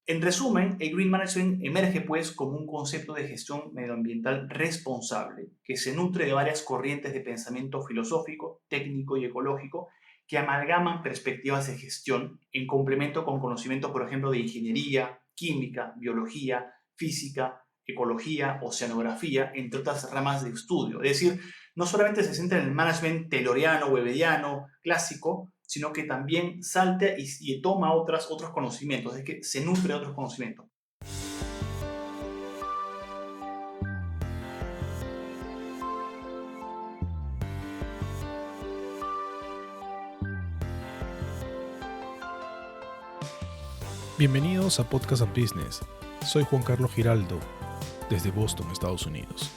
En resumen, el Green Management emerge pues como un concepto de gestión medioambiental responsable que se nutre de varias corrientes de pensamiento filosófico, técnico y ecológico que amalgaman perspectivas de gestión en complemento con conocimiento, por ejemplo, de ingeniería, química, biología, física, ecología, oceanografía, entre otras ramas de estudio. Es decir, no solamente se centra en el management tayloriano, weberiano, clásico, sino que también salta y toma otros conocimientos, es que se nutre de otros conocimientos. Bienvenidos a Podcast and Business. Soy Juan Carlos Giraldo, desde Boston, Estados Unidos.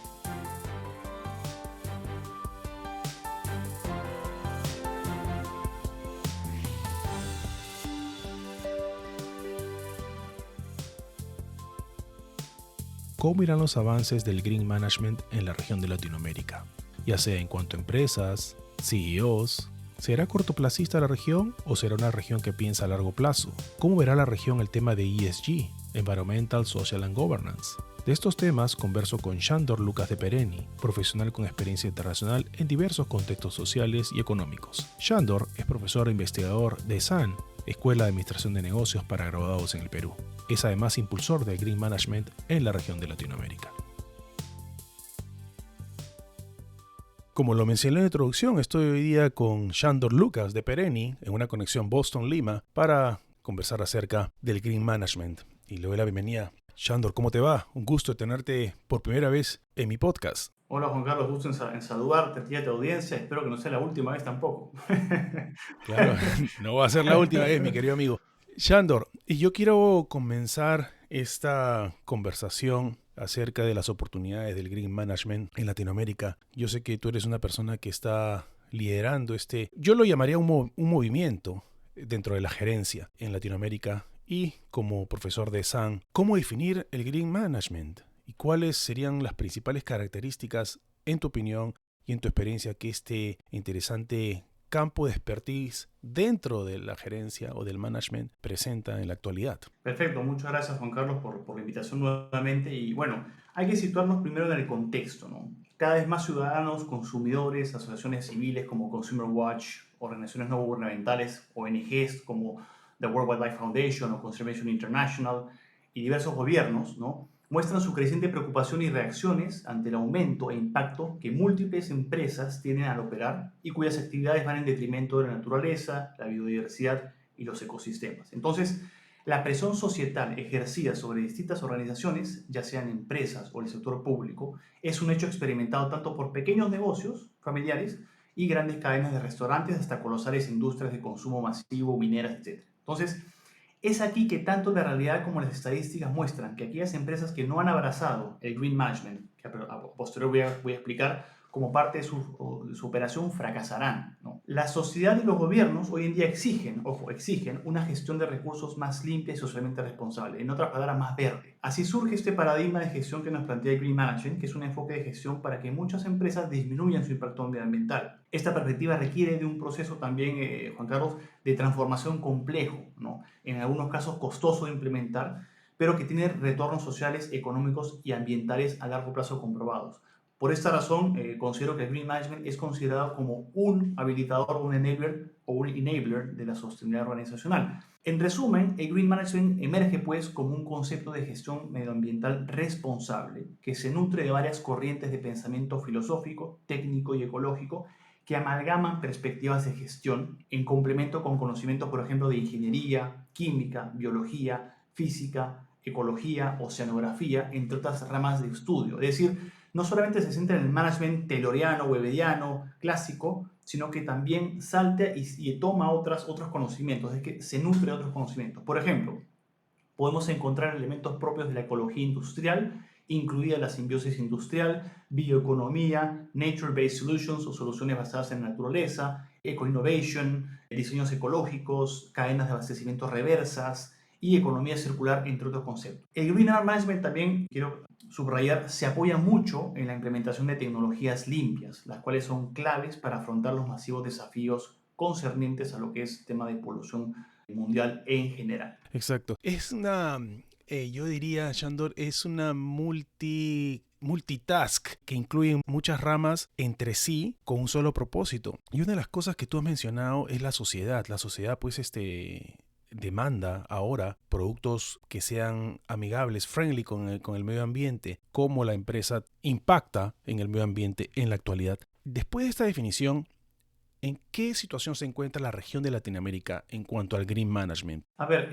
¿Cómo irán los avances del Green Management en la región de Latinoamérica? Ya sea en cuanto a empresas, CEOs, ¿será cortoplacista la región o será una región que piensa a largo plazo? ¿Cómo verá la región el tema de ESG, Environmental, Social and Governance? De estos temas converso con Sándor Lucas de Pereni, profesional con experiencia internacional en diversos contextos sociales y económicos. Sándor es profesor e investigador de SAN, Escuela de Administración de Negocios para Graduados en el Perú. Es además impulsor del Green Management en la región de Latinoamérica. Como lo mencioné en la introducción, estoy hoy día con Sándor Lucas de Pereni en una conexión Boston-Lima para conversar acerca del Green Management. Y le doy la bienvenida. Sándor, ¿cómo te va? Un gusto tenerte por primera vez en mi podcast. Hola Juan Carlos, gusto en saludarte, a ti y a tu audiencia, espero que no sea la última vez tampoco. Claro, no va a ser la última vez, mi querido amigo. Sándor, y yo quiero comenzar esta conversación acerca de las oportunidades del Green Management en Latinoamérica. Yo sé que tú eres una persona que está liderando yo lo llamaría un movimiento dentro de la gerencia en Latinoamérica y como profesor de SAN, ¿cómo definir el Green Management? ¿Y cuáles serían las principales características, en tu opinión y en tu experiencia, que este interesante campo de expertise dentro de la gerencia o del management presenta en la actualidad? Perfecto, muchas gracias Juan Carlos por la invitación nuevamente y bueno, hay que situarnos primero en el contexto, ¿no? Cada vez más ciudadanos, consumidores, asociaciones civiles como Consumer Watch, organizaciones no gubernamentales, ONGs como the World Wildlife Foundation o Conservation International y diversos gobiernos, ¿no? Muestran su creciente preocupación y reacciones ante el aumento e impacto que múltiples empresas tienen al operar y cuyas actividades van en detrimento de la naturaleza, la biodiversidad y los ecosistemas. Entonces, la presión societal ejercida sobre distintas organizaciones, ya sean empresas o el sector público, es un hecho experimentado tanto por pequeños negocios familiares y grandes cadenas de restaurantes hasta colosales industrias de consumo masivo, mineras, etc. Entonces, es aquí que tanto la realidad como las estadísticas muestran que aquellas empresas que no han abrazado el Green Management, que a posterior voy a explicar como parte de su operación, fracasarán, ¿no? La sociedad y los gobiernos hoy en día exigen una gestión de recursos más limpia y socialmente responsable, en otras palabras, más verde. Así surge este paradigma de gestión que nos plantea el Green Management, que es un enfoque de gestión para que muchas empresas disminuyan su impacto medioambiental. Esta perspectiva requiere de un proceso también, Juan Carlos, de transformación complejo, ¿no? En algunos casos costoso de implementar, pero que tiene retornos sociales, económicos y ambientales a largo plazo comprobados. Por esta razón, considero que el Green Management es considerado como un habilitador, un enabler de la sostenibilidad organizacional. En resumen, el Green Management emerge pues como un concepto de gestión medioambiental responsable que se nutre de varias corrientes de pensamiento filosófico, técnico y ecológico que amalgaman perspectivas de gestión en complemento con conocimientos, por ejemplo, de ingeniería, química, biología, física, ecología, oceanografía, entre otras ramas de estudio. Es decir, no solamente se centra en el management tayloriano, weberiano, clásico, sino que también salta y toma otros conocimientos, es que se nutre de otros conocimientos. Por ejemplo, podemos encontrar elementos propios de la ecología industrial, incluida la simbiosis industrial, bioeconomía, nature-based solutions o soluciones basadas en la naturaleza, eco-innovation, diseños ecológicos, cadenas de abastecimiento reversas y economía circular, entre otros conceptos. El Green Management también, quiero subrayar, se apoya mucho en la implementación de tecnologías limpias, las cuales son claves para afrontar los masivos desafíos concernientes a lo que es el tema de polución mundial en general. Exacto. Es una, yo diría, Shandor, es una multitask que incluye muchas ramas entre sí con un solo propósito. Y una de las cosas que tú has mencionado es la sociedad. La sociedad, pues, demanda ahora productos que sean amigables, friendly con el medio ambiente, cómo la empresa impacta en el medio ambiente en la actualidad. Después de esta definición, ¿en qué situación se encuentra la región de Latinoamérica en cuanto al green management? A ver,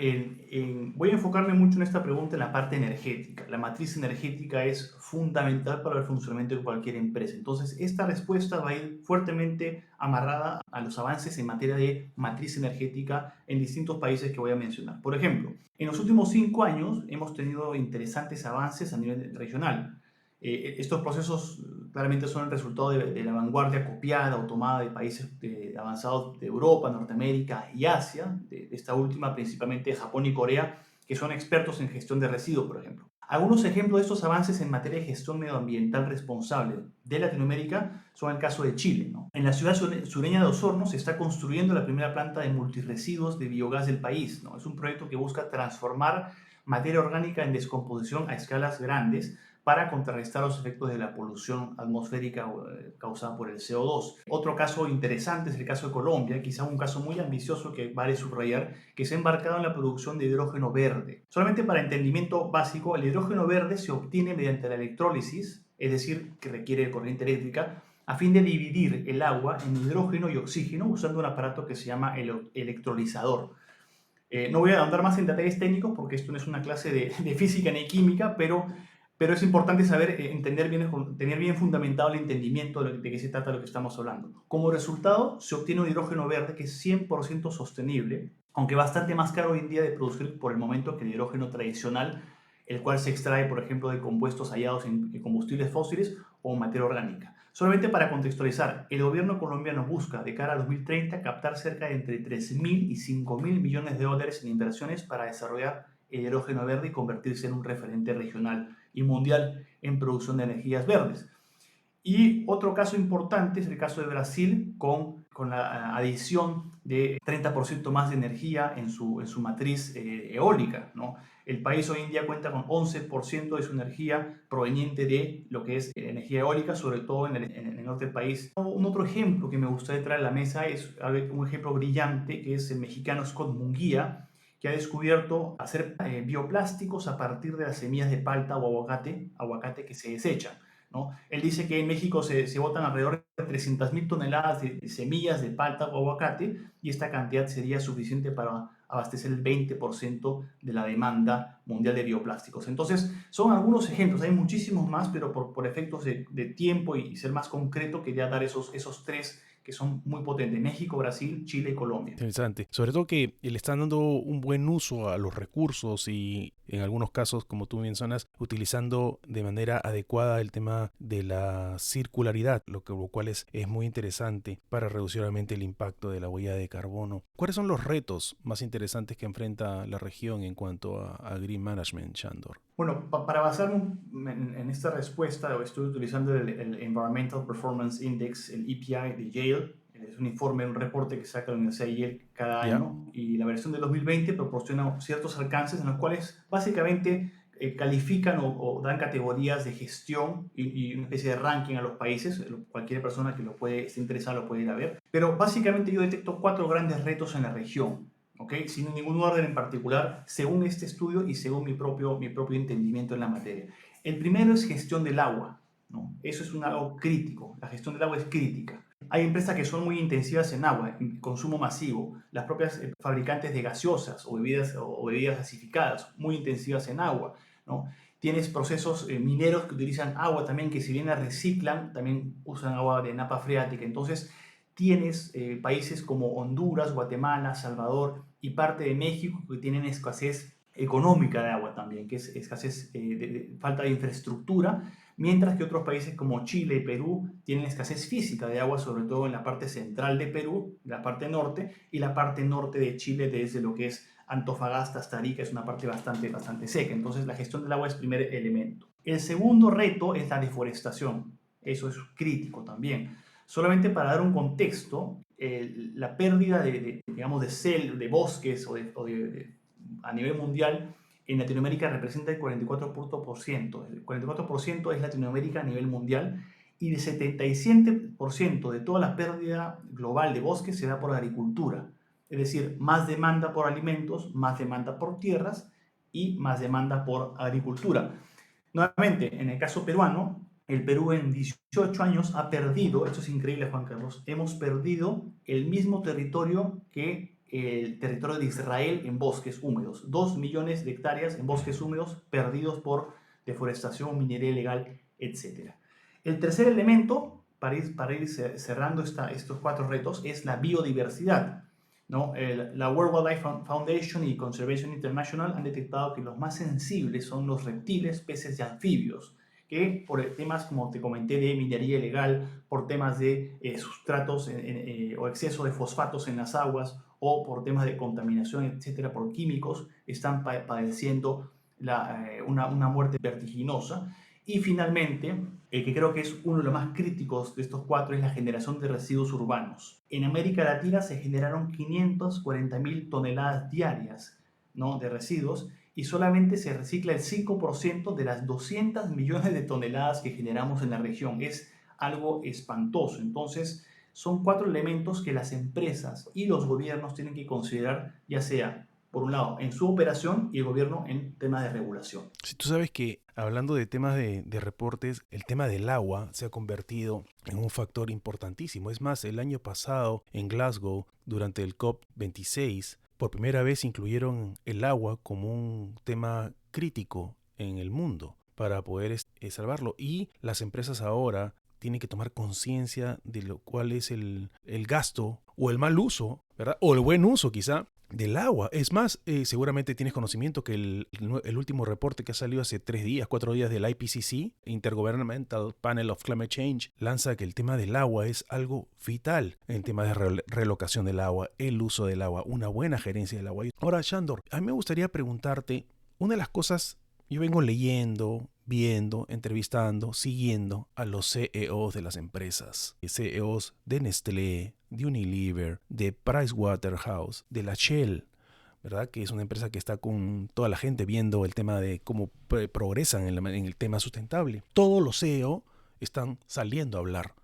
voy a enfocarme mucho en esta pregunta en la parte energética. La matriz energética es fundamental para el funcionamiento de cualquier empresa. Entonces, esta respuesta va a ir fuertemente amarrada a los avances en materia de matriz energética en distintos países que voy a mencionar. Por ejemplo, en los últimos 5 años hemos tenido interesantes avances a nivel regional. Estos procesos claramente son el resultado de la vanguardia copiada o tomada de países avanzados de Europa, Norteamérica y Asia, de esta última principalmente Japón y Corea, que son expertos en gestión de residuos, por ejemplo. Algunos ejemplos de estos avances en materia de gestión medioambiental responsable de Latinoamérica son el caso de Chile, ¿no? En la ciudad sureña de Osorno se está construyendo la primera planta de multiresiduos de biogás del país, ¿no? Es un proyecto que busca transformar materia orgánica en descomposición a escalas grandes para contrarrestar los efectos de la polución atmosférica causada por el CO2. Otro caso interesante es el caso de Colombia, quizá un caso muy ambicioso que vale subrayar, que se ha embarcado en la producción de hidrógeno verde. Solamente para entendimiento básico, el hidrógeno verde se obtiene mediante la electrólisis, es decir, que requiere corriente eléctrica, a fin de dividir el agua en hidrógeno y oxígeno usando un aparato que se llama el electrolizador. No voy a ahondar más en detalles técnicos porque esto no es una clase de física ni química, pero es importante saber, entender bien, tener bien fundamentado el entendimiento de qué se trata de lo que estamos hablando. Como resultado, se obtiene un hidrógeno verde que es 100% sostenible, aunque bastante más caro hoy en día de producir por el momento que el hidrógeno tradicional, el cual se extrae, por ejemplo, de compuestos hallados en combustibles fósiles o materia orgánica. Solamente para contextualizar, el gobierno colombiano busca de cara a 2030 captar cerca de entre 3.000 y 5.000 millones de dólares en inversiones para desarrollar el hidrógeno verde y convertirse en un referente regional y mundial en producción de energías verdes. Y otro caso importante es el caso de Brasil con la adición de 30% más de energía en su matriz eólica, ¿no? El país hoy en día cuenta con 11% de su energía proveniente de lo que es energía eólica, sobre todo en el norte del país. Un otro ejemplo que me gustaría traer a la mesa es un ejemplo brillante que es el mexicano Scott Munguía, que ha descubierto hacer bioplásticos a partir de las semillas de palta o aguacate que se desechan, ¿no? Él dice que en México se botan alrededor de 300.000 toneladas de semillas de palta o aguacate y esta cantidad sería suficiente para abastecer el 20% de la demanda mundial de bioplásticos. Entonces, son algunos ejemplos, hay muchísimos más, pero por efectos de tiempo y ser más concreto, quería dar esos tres que son muy potentes: México, Brasil, Chile y Colombia. Interesante. Sobre todo que le están dando un buen uso a los recursos y en algunos casos, como tú mencionas, utilizando de manera adecuada el tema de la circularidad, lo cual es muy interesante para reducir obviamente el impacto de la huella de carbono. ¿Cuáles son los retos más interesantes que enfrenta la región en cuanto a Green Management, Shandor? Bueno, para basarme en esta respuesta, estoy utilizando el Environmental Performance Index, el EPI de Yale. Es un informe, un reporte que saca la Universidad de Yale cada ¿Ya? año, y la versión de 2020 proporciona ciertos alcances en los cuales básicamente califican o dan categorías de gestión y una especie de ranking a los países. Cualquier persona que esté interesada lo puede ir a ver. Pero básicamente yo detecto 4 grandes retos en la región, ¿ok? Sin ningún orden en particular, según este estudio y según mi propio entendimiento en la materia. El primero es gestión del agua, ¿no? Eso es algo crítico, la gestión del agua es crítica. Hay empresas que son muy intensivas en agua, en consumo masivo. Las propias fabricantes de gaseosas o bebidas gasificadas, muy intensivas en agua, ¿no? Tienes procesos mineros que utilizan agua también, que si bien la reciclan, también usan agua de napa freática. Entonces, tienes países como Honduras, Guatemala, Salvador y parte de México que tienen escasez económica de agua también, que es escasez, falta de infraestructura, mientras que otros países como Chile y Perú tienen escasez física de agua, sobre todo en la parte central de Perú, la parte norte, y la parte norte de Chile, desde lo que es Antofagasta hasta Arica, es una parte bastante seca. Entonces, la gestión del agua es el primer elemento. El segundo reto es la deforestación. Eso es crítico también. Solamente para dar un contexto, la pérdida digamos, de bosques a nivel mundial en Latinoamérica representa el 44%. El 44% es Latinoamérica a nivel mundial y el 77% de toda la pérdida global de bosques se da por agricultura. Es decir, más demanda por alimentos, más demanda por tierras y más demanda por agricultura. Nuevamente, en el caso peruano, el Perú en 18 años ha perdido, esto es increíble Juan Carlos, hemos perdido el mismo territorio que el territorio de Israel en bosques húmedos. 2 millones de hectáreas en bosques húmedos perdidos por deforestación, minería ilegal, etc. El tercer elemento, para ir cerrando estos 4 retos, es la biodiversidad. ¿No? La World Wildlife Foundation y Conservation International han detectado que los más sensibles son los reptiles, peces y anfibios, que por temas, como te comenté, de minería ilegal, por temas de sustratos o exceso de fosfatos en las aguas, o por temas de contaminación, etcétera, por químicos, están padeciendo una muerte vertiginosa. Y finalmente, el que creo que es uno de los más críticos de estos 4 es la generación de residuos urbanos. En América Latina se generaron 540.000 toneladas diarias, ¿no?, de residuos, y solamente se recicla el 5% de las 200 millones de toneladas que generamos en la región. Es algo espantoso. Entonces, son 4 elementos que las empresas y los gobiernos tienen que considerar, ya sea, por un lado, en su operación y el gobierno en temas de regulación. Si tú sabes que, hablando de temas de reportes, el tema del agua se ha convertido en un factor importantísimo. Es más, el año pasado en Glasgow, durante el COP26, por primera vez incluyeron el agua como un tema crítico en el mundo para poder salvarlo. Y las empresas ahora tienen que tomar conciencia de lo cual es el gasto o el mal uso, ¿verdad? O el buen uso quizá del agua. Es más, seguramente tienes conocimiento que el último reporte que ha salido hace 4 días del IPCC, Intergovernmental Panel of Climate Change, lanza que el tema del agua es algo vital en temas de relocación del agua, el uso del agua, una buena gerencia del agua. Ahora, Shandor, a mí me gustaría preguntarte, una de las cosas, yo vengo leyendo, viendo, entrevistando, siguiendo a los CEOs de las empresas, CEOs de Nestlé, de Unilever, de Pricewaterhouse, de la Shell, ¿verdad? Que es una empresa que está con toda la gente viendo el tema de cómo progresan en el tema sustentable. Todos los CEO están saliendo a hablar,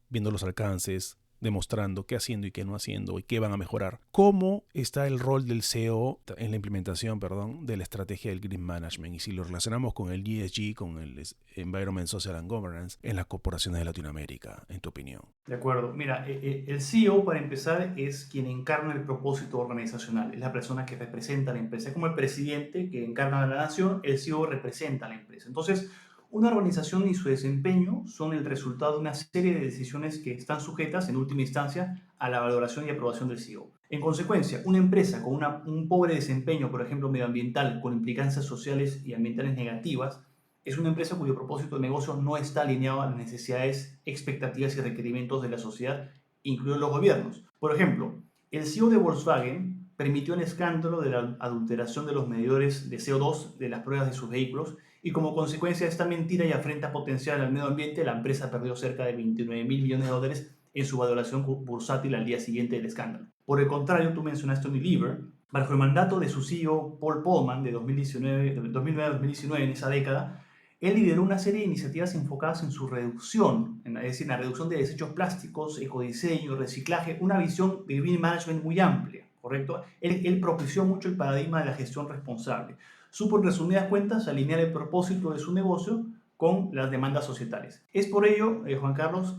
viendo los alcances, demostrando qué haciendo y qué no haciendo y qué van a mejorar. ¿Cómo está el rol del CEO en la implementación, de la estrategia del Green Management? Y si lo relacionamos con el ESG, con el Environment, Social and Governance, en las corporaciones de Latinoamérica, en tu opinión. De acuerdo. Mira, el CEO, para empezar, es quien encarna el propósito organizacional. Es la persona que representa a la empresa. Es como el presidente que encarna a la nación, el CEO representa a la empresa. Entonces, una organización y su desempeño son el resultado de una serie de decisiones que están sujetas, en última instancia, a la valoración y aprobación del CEO. En consecuencia, una empresa con un pobre desempeño, por ejemplo, medioambiental, con implicancias sociales y ambientales negativas, es una empresa cuyo propósito de negocio no está alineado a las necesidades, expectativas y requerimientos de la sociedad, incluidos los gobiernos. Por ejemplo, el CEO de Volkswagen permitió el escándalo de la adulteración de los medidores de CO2 de las pruebas de sus vehículos y como consecuencia de esta mentira y afrenta potencial al medio ambiente, la empresa perdió cerca de 29.000 millones de dólares en su valoración bursátil al día siguiente del escándalo. Por el contrario, tú mencionaste Unilever. Bajo el mandato de su CEO Paul Polman de 2009 a 2019, en esa década, él lideró una serie de iniciativas enfocadas en su reducción, es decir, en la reducción de desechos plásticos, ecodiseño, reciclaje, una visión de green management muy amplia, ¿correcto? Él propició mucho el paradigma de la gestión responsable. Supo, en resumidas cuentas, alinear el propósito de su negocio con las demandas societales. Es por ello, Juan Carlos,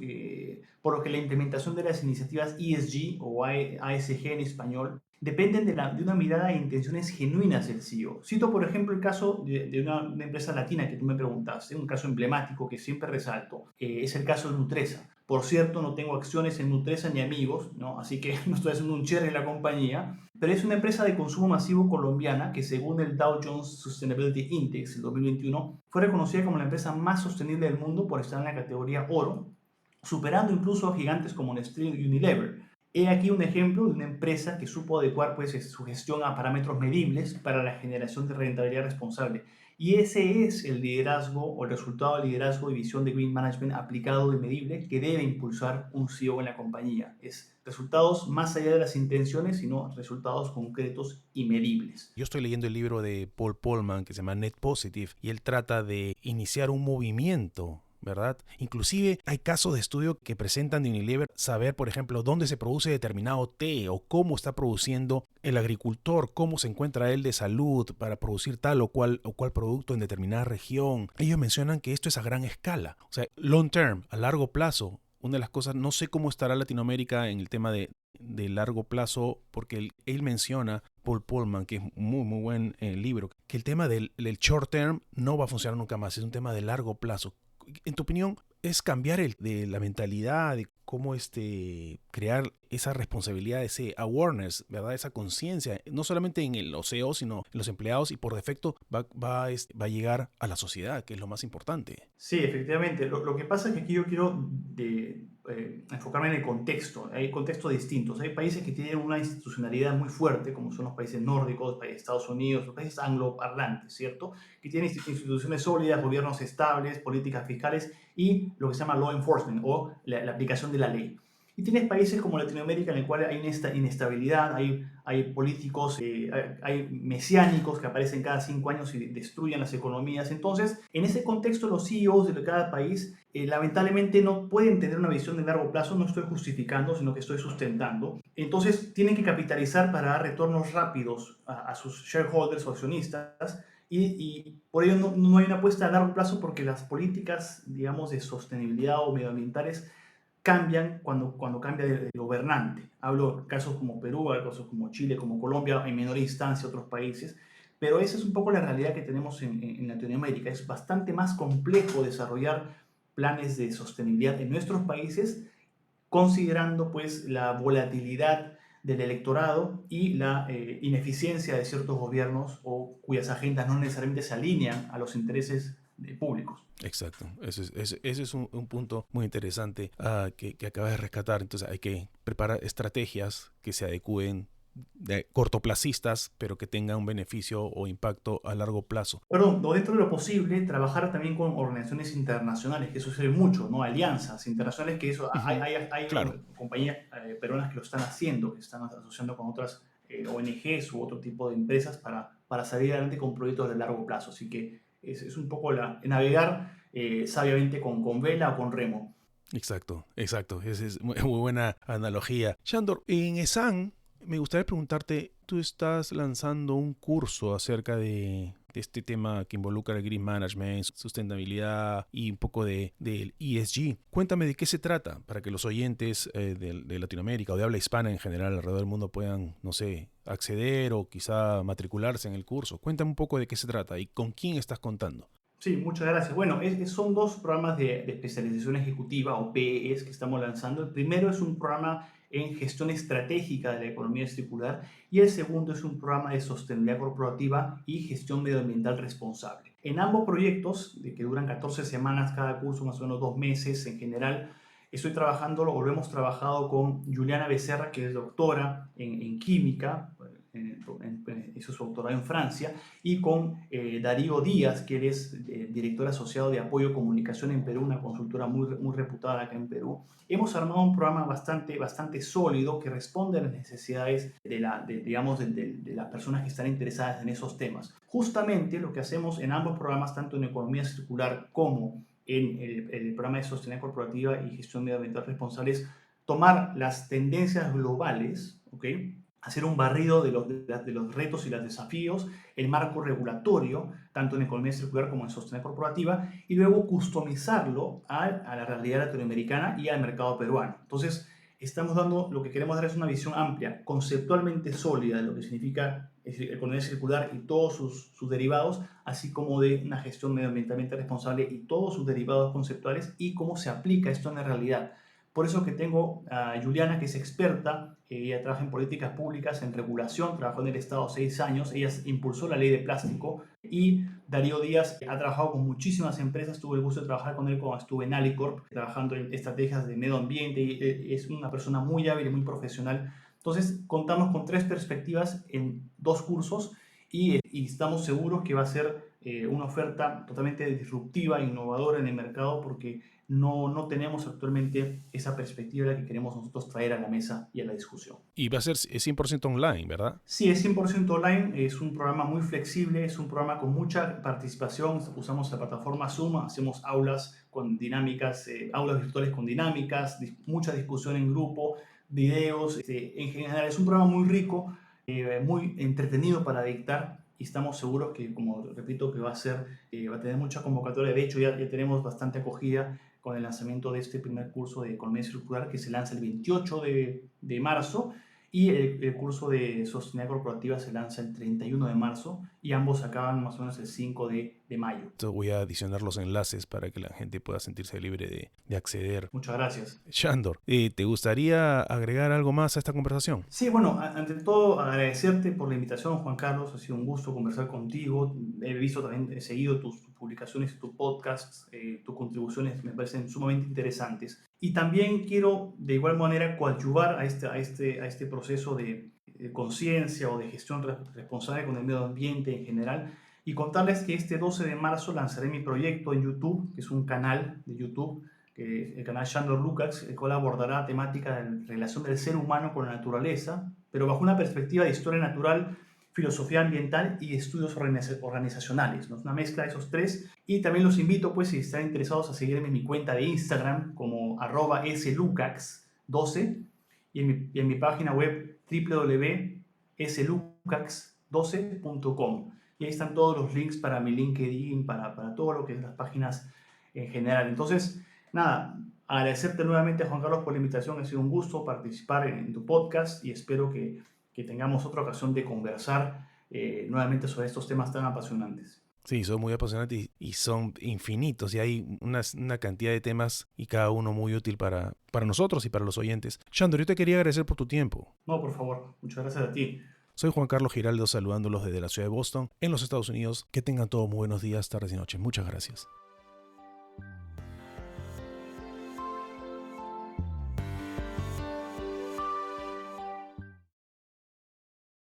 por lo que la implementación de las iniciativas ESG o ASG en español dependen de una mirada e intenciones genuinas del CEO. Cito, por ejemplo, el caso de una empresa latina que tú me preguntaste, un caso emblemático que siempre resalto, es el caso de Nutresa. Por cierto, no tengo acciones en Nutresa ni amigos, ¿no? Así que no estoy haciendo un cherry en la compañía, pero es una empresa de consumo masivo colombiana que, según el Dow Jones Sustainability Index del 2021, fue reconocida como la empresa más sostenible del mundo por estar en la categoría oro, superando incluso a gigantes como Nestlé y Unilever. He aquí un ejemplo de una empresa que supo adecuar pues, su gestión a parámetros medibles para la generación de rentabilidad responsable. Y ese es el liderazgo o el resultado del liderazgo y visión de Green Management aplicado y medible que debe impulsar un CEO en la compañía. Es resultados más allá de las intenciones, sino resultados concretos y medibles. Yo estoy leyendo el libro de Paul Polman que se llama Net Positive y él trata de iniciar un movimiento, ¿verdad? Inclusive hay casos de estudio que presentan de Unilever saber, por ejemplo, dónde se produce determinado té o cómo está produciendo el agricultor, cómo se encuentra él de salud para producir tal o cual producto en determinada región. Ellos mencionan que esto es a gran escala, o sea, long term, a largo plazo. Una de las cosas, no sé cómo estará Latinoamérica en el tema de largo plazo, porque él menciona, Paul Polman, que es muy buen libro, que el tema del short term no va a funcionar nunca más, es un tema de largo plazo. En tu opinión, ¿es cambiar de la mentalidad, de cómo crear esa responsabilidad, ese awareness, ¿verdad? Esa conciencia, no solamente en los CEOs, sino en los empleados y por defecto va a llegar a la sociedad, que es lo más importante? Sí, efectivamente. Lo que pasa es que aquí yo quiero enfocarme en el contexto. Hay contextos distintos. Hay países que tienen una institucionalidad muy fuerte, como son los países nórdicos, los países de Estados Unidos, los países angloparlantes, ¿cierto? Que tienen instituciones sólidas, gobiernos estables, políticas fiscales y lo que se llama law enforcement o la aplicación de la ley. Y tienes países como Latinoamérica en el cual hay inestabilidad, hay políticos, hay mesiánicos que aparecen cada 5 años y destruyen las economías. Entonces, en ese contexto, los CEOs de cada país lamentablemente no pueden tener una visión de largo plazo. No estoy justificando, sino que estoy sustentando. Entonces, tienen que capitalizar para dar retornos rápidos a sus shareholders o accionistas. Y por ello no hay una apuesta a largo plazo porque las políticas, digamos, de sostenibilidad o medioambientales cambian cuando cambia de gobernante. Hablo de casos como Perú, casos como Chile, como Colombia, en menor instancia otros países, pero esa es un poco la realidad que tenemos en Latinoamérica. Es bastante más complejo desarrollar planes de sostenibilidad en nuestros países, considerando pues la volatilidad del electorado y la ineficiencia de ciertos gobiernos o cuyas agendas no necesariamente se alinean a los intereses públicos. Exacto, ese es un punto muy interesante que acabas de rescatar. Entonces hay que preparar estrategias que se adecúen de cortoplacistas, pero que tengan un beneficio o impacto a largo plazo. Perdón, dentro de lo posible, trabajar también con organizaciones internacionales, que eso se ve mucho, ¿no? Alianzas internacionales, que eso hay, Ujú, hay claro, compañías peruanas que lo están haciendo, que se están asociando con otras ONGs u otro tipo de empresas para salir adelante con proyectos de largo plazo. Así que es un poco navegar sabiamente con vela o con remo. exacto, exacto. Esa es muy buena analogía. Shandor, en ESAN me gustaría preguntarte, tú estás lanzando un curso acerca de este tema que involucra el Green Management, sustentabilidad y un poco del ESG. Cuéntame de qué se trata para que los oyentes de Latinoamérica o de habla hispana en general alrededor del mundo puedan, no sé, acceder o quizá matricularse en el curso. Cuéntame un poco de qué se trata y con quién estás contando. Sí, muchas gracias. Bueno, son dos programas de especialización ejecutiva o PES que estamos lanzando. El primero es un programa en gestión estratégica de la economía circular y el segundo es un programa de sostenibilidad corporativa y gestión medioambiental responsable. En ambos proyectos, de que duran 14 semanas cada curso, más o menos 2 meses en general, estoy trabajando, lo hemos trabajado con Juliana Becerra, que es doctora en química, hizo su doctorado en Francia, y con Darío Díaz, que él es director asociado de Apoyo Comunicación en Perú, una consultora muy reputada acá en Perú. Hemos armado un programa bastante sólido que responde a las necesidades digamos, de las personas que están interesadas en esos temas. Justamente lo que hacemos en ambos programas, tanto en economía circular como en el programa de sostenibilidad corporativa y gestión medioambiental responsable, es tomar las tendencias globales, ¿ok?, hacer un barrido de los retos y los desafíos, el marco regulatorio, tanto en economía circular como en sostenibilidad corporativa, y luego customizarlo a la realidad latinoamericana y al mercado peruano. Entonces, estamos dando, lo que queremos dar es una visión amplia, conceptualmente sólida de lo que significa economía circular y todos sus derivados, así como de una gestión medioambientalmente responsable y todos sus derivados conceptuales y cómo se aplica esto en la realidad. Por eso que tengo a Juliana, que es experta, ella trabaja en políticas públicas, en regulación, trabajó en el Estado 6 años, ella impulsó la ley de plástico, y Darío Díaz ha trabajado con muchísimas empresas, tuve el gusto de trabajar con él cuando estuve en Alicorp, trabajando en estrategias de medio ambiente, y es una persona muy hábil y muy profesional. Entonces, contamos con 3 perspectivas en 2 cursos y estamos seguros que va a ser una oferta totalmente disruptiva, innovadora en el mercado, porque no tenemos actualmente esa perspectiva que queremos nosotros traer a la mesa y a la discusión. Y va a ser 100% online, ¿verdad? Sí, es 100% online, es un programa muy flexible, es un programa con mucha participación, usamos la plataforma Zoom, hacemos aulas con dinámicas, aulas virtuales con dinámicas, mucha discusión en grupo, videos, en general es un programa muy rico, muy entretenido para dictar, y estamos seguros que, como repito, que va a tener mucha convocatoria. De hecho, ya tenemos bastante acogida con el lanzamiento de este primer curso de economía circular, que se lanza el 28 de marzo, y el curso de sostenibilidad corporativa se lanza el 31 de marzo, y ambos acaban más o menos el 5 de mayo. Entonces voy a adicionar los enlaces para que la gente pueda sentirse libre de acceder. Muchas gracias. Shandor, ¿te gustaría agregar algo más a esta conversación? Sí, bueno, ante todo agradecerte por la invitación, Juan Carlos. Ha sido un gusto conversar contigo. He visto también, he seguido tus publicaciones, tus podcasts, tus contribuciones me parecen sumamente interesantes. Y también quiero de igual manera coadyuvar a este proceso de conciencia o de gestión responsable con el medio ambiente en general, y contarles que este 12 de marzo lanzaré mi proyecto en YouTube, que es un canal de YouTube, el canal Shandor Lukács, el cual abordará temática de relación del ser humano con la naturaleza, pero bajo una perspectiva de historia natural, filosofía ambiental y estudios organizacionales, ¿no? Es una mezcla de esos 3. Y también los invito, pues, si están interesados, a seguirme en mi cuenta de Instagram como @slukacs12, y en mi página web www.slukacs12.com. Y ahí están todos los links para mi LinkedIn, para todo lo que es las páginas en general. Entonces, nada, agradecerte nuevamente, Juan Carlos, por la invitación. Ha sido un gusto participar en tu podcast, y espero que tengamos otra ocasión de conversar nuevamente sobre estos temas tan apasionantes. Sí, son muy apasionantes y son infinitos, y hay una cantidad de temas, y cada uno muy útil para nosotros y para los oyentes. Shandor, yo te quería agradecer por tu tiempo. No, por favor, muchas gracias a ti. Soy Juan Carlos Giraldo, saludándolos desde la ciudad de Boston, en los Estados Unidos. Que tengan todos muy buenos días, tardes y noches. Muchas gracias.